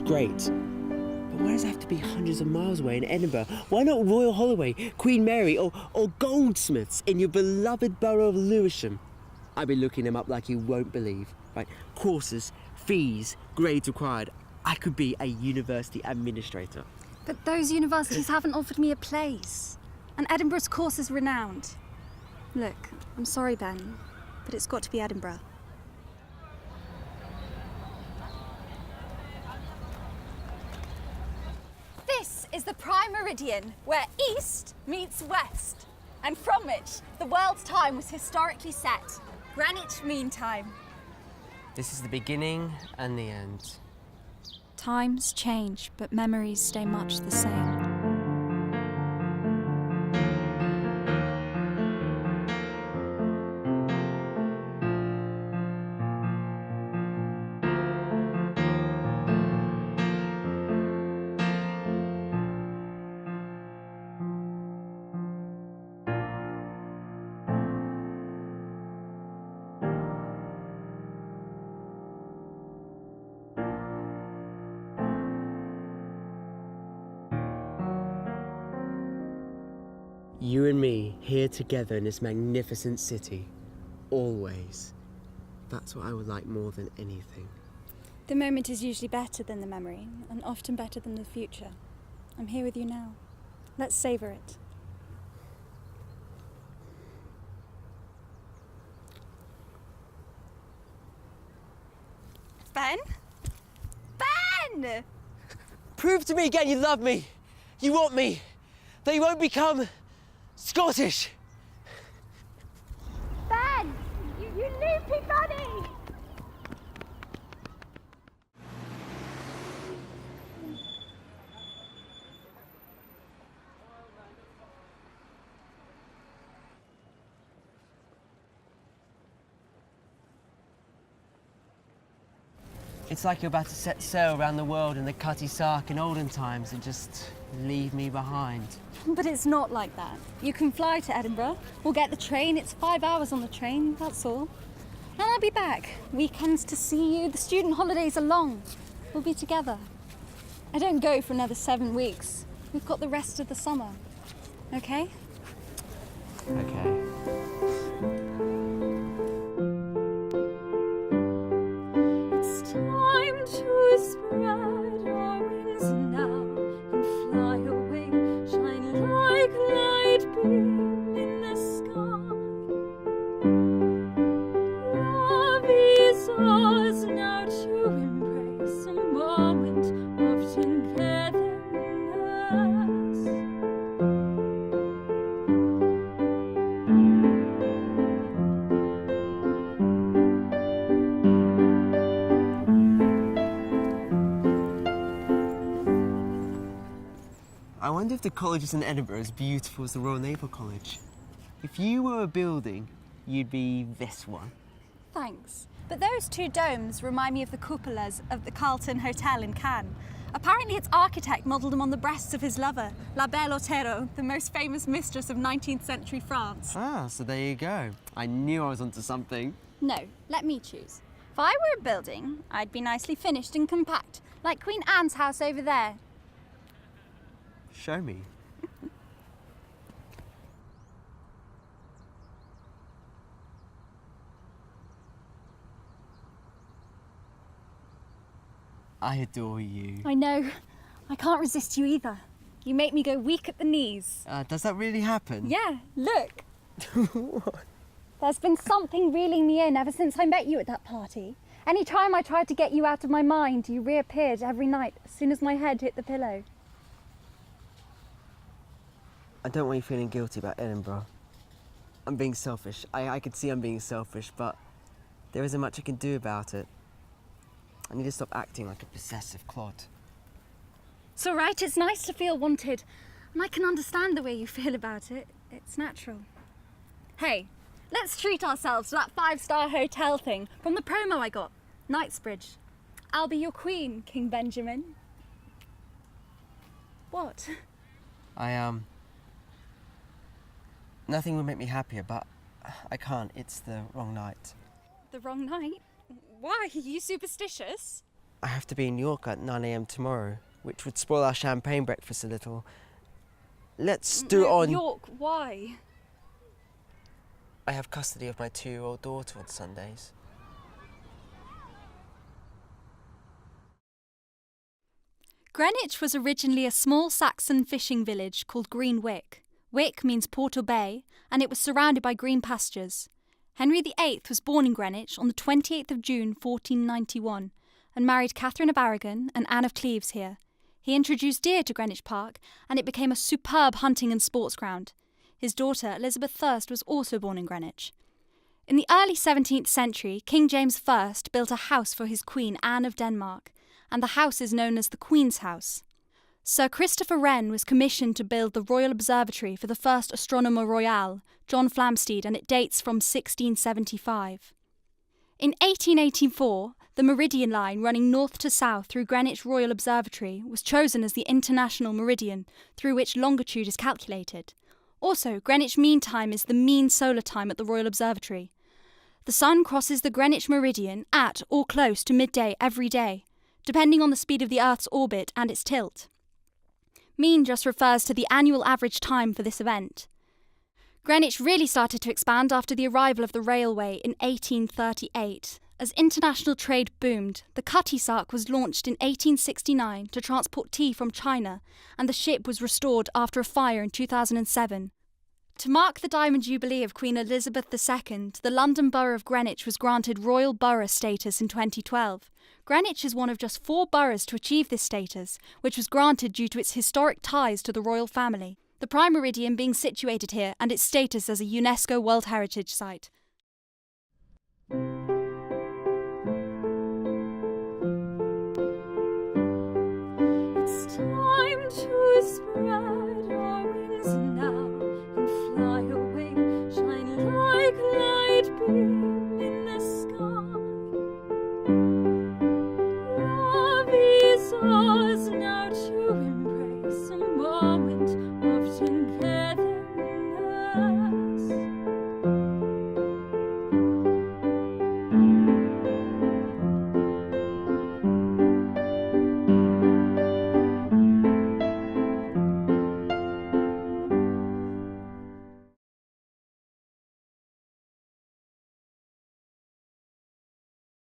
That's great. But why does it have to be hundreds of miles away in Edinburgh? Why not Royal Holloway, Queen Mary, or Goldsmiths in your beloved borough of Lewisham? I've been looking them up like you won't believe. Right, courses, fees, grades required. I could be a university administrator. But those universities haven't offered me a place. And Edinburgh's course is renowned. Look, I'm sorry, Ben, but it's got to be Edinburgh. This is the prime meridian, where east meets west. And from it, the world's time was historically set. Greenwich Mean Time. This is the beginning and the end. Times change, but memories stay much the same. You and me here together in this magnificent city. Always. That's what I would like more than anything. The moment is usually better than the memory, and often better than the future. I'm here with you now. Let's savour it. Ben? Ben! Prove to me again you love me. You want me. That you won't become Scottish. Ben! You loopy bunny! It's like you're about to set sail around the world in the Cutty Sark in olden times and just leave me behind. But it's not like that. You can fly to Edinburgh, or get the train. It's 5 hours on the train, that's all. And I'll be back. Weekends to see you. The student holidays are long. We'll be together. I don't go for another 7 weeks. We've got the rest of the summer. Okay? Okay. It's time to spread our wings now and fly away, shine like light beam in the sky. Love is ours now to embrace a moment of togetherness. I wonder if the college is in Edinburgh as beautiful as the Royal Naval College. If you were a building, you'd be this one. Thanks. But those two domes remind me of the cupolas of the Carlton Hotel in Cannes. Apparently its architect modelled them on the breasts of his lover, La Belle Otero, the most famous mistress of 19th century France. Ah, so there you go. I knew I was onto something. No, let me choose. If I were a building, I'd be nicely finished and compact, like Queen Anne's house over there. Show me. I adore you. I know. I can't resist you either. You make me go weak at the knees. Does that really happen? Yeah, look. What? There's been something reeling me in ever since I met you at that party. Any time I tried to get you out of my mind, you reappeared every night as soon as my head hit the pillow. I don't want you feeling guilty about Edinburgh. I'm being selfish. I could see I'm being selfish, but there isn't much I can do about it. I need to stop acting like a possessive clod. It's all right, it's nice to feel wanted. And I can understand the way you feel about it. It's natural. Hey, let's treat ourselves to that 5-star hotel thing from the promo I got. Knightsbridge. I'll be your queen, King Benjamin. What? Nothing would make me happier, but I can't. It's the wrong night. The wrong night? Why? Are you superstitious? I have to be in York at 9 a.m. tomorrow, which would spoil our champagne breakfast a little. Let's do it on... York, why? I have custody of my 2-year-old daughter on Sundays. Greenwich was originally a small Saxon fishing village called Greenwich. Wick means port or bay, and it was surrounded by green pastures. Henry VIII was born in Greenwich on the 28th of June 1491 and married Catherine of Aragon and Anne of Cleves here. He introduced deer to Greenwich Park, and it became a superb hunting and sports ground. His daughter, Elizabeth Thirst, was also born in Greenwich. In the early 17th century, King James I built a house for his queen, Anne of Denmark, and the house is known as the Queen's House. Sir Christopher Wren was commissioned to build the Royal Observatory for the first Astronomer Royal, John Flamsteed, and it dates from 1675. In 1884, the Meridian Line running north to south through Greenwich Royal Observatory was chosen as the international meridian through which longitude is calculated. Also, Greenwich Mean Time is the mean solar time at the Royal Observatory. The sun crosses the Greenwich Meridian at or close to midday every day, depending on the speed of the Earth's orbit and its tilt. Mean just refers to the annual average time for this event. Greenwich really started to expand after the arrival of the railway in 1838. As international trade boomed, the Cutty Sark was launched in 1869 to transport tea from China, and the ship was restored after a fire in 2007. To mark the Diamond Jubilee of Queen Elizabeth II, the London Borough of Greenwich was granted Royal Borough status in 2012. Greenwich is one of just 4 boroughs to achieve this status, which was granted due to its historic ties to the royal family, the prime meridian being situated here and its status as a UNESCO World Heritage Site.